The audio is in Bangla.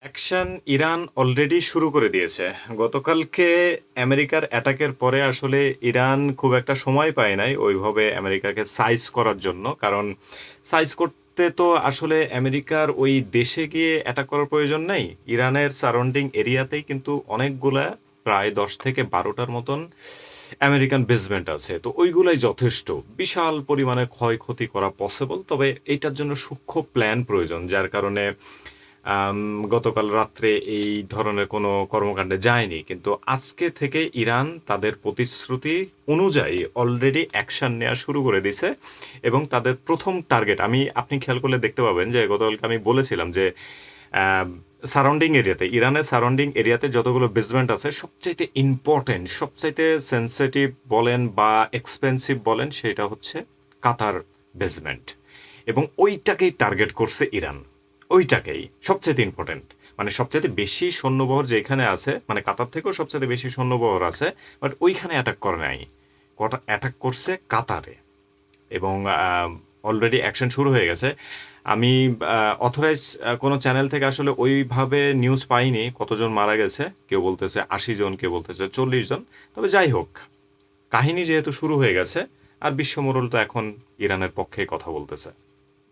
অ্যাকশন ইরান অলরেডি শুরু করে দিয়েছে। গতকালকে আমেরিকার অ্যাটাকের পরে আসলে ইরান খুব একটা সময় পায় নাই ওইভাবে আমেরিকাকে সাইজ করার জন্য। কারণ সাইজ করতে তো আসলে আমেরিকার ওই দেশে গিয়ে অ্যাটাক করার প্রয়োজন নেই। ইরানের সারাউন্ডিং এরিয়াতেই কিন্তু অনেকগুলা প্রায় ১০ থেকে ১২টার মতন আমেরিকান বেসমেন্ট আছে। তো ওইগুলাই যথেষ্ট। বিশাল পরিমাণে ক্ষয়ক্ষতি করা পসিবল। তবে এইটার জন্য সূক্ষ্ম প্ল্যান প্রয়োজন। যার কারণে আম গতকাল রাত্রে এই ধরনের কোনো কর্মকাণ্ডে যায়নি। কিন্তু আজকে থেকে ইরান তাদের প্রতিশ্রুতি অনুযায়ী অলরেডি অ্যাকশন নেয়া শুরু করে দিছে এবং তাদের ১ম টার্গেট আপনি খেয়াল করলে দেখতে পাবেন যে গতকালকে আমি বলেছিলাম যে আ সারাউন্ডিং এরিয়াতে ইরানের সারাউন্ডিং এরিয়াতে যতগুলো বেসমেন্ট আছে সবচাইতে ইম্পোর্টেন্ট, সবচাইতে সেনসিটিভ বলেন বা এক্সপেনসিভ বলেন সেটা হচ্ছে কাতার বেসমেন্ট। এবং ওইটাকেই টার্গেট করছে ইরান। ওইটাকেই সবচাইতে ইম্পোর্টেন্ট। মানে সবচাইতে বেশি সৈন্যবহর যেখানে আছে, মানে কাতার থেকেও সবচাইতে বেশি সৈন্যবহর আছে, বাট ওইখানে অ্যাটাক করে নাই। অ্যাটাক করছে কাতারে এবং অলরেডি অ্যাকশন শুরু হয়ে গেছে। আমি অথরাইজ কোনো চ্যানেল থেকে আসলে ওইভাবে নিউজ পাইনি কতজন মারা গেছে। কেউ বলতেছে ৮০ জন, কেউ বলতেছে ৪০ জন। তবে যাই হোক, কাহিনী যেহেতু শুরু হয়ে গেছে আর বিশ্বমোড়ল তো এখন ইরানের পক্ষেই কথা বলতেছে।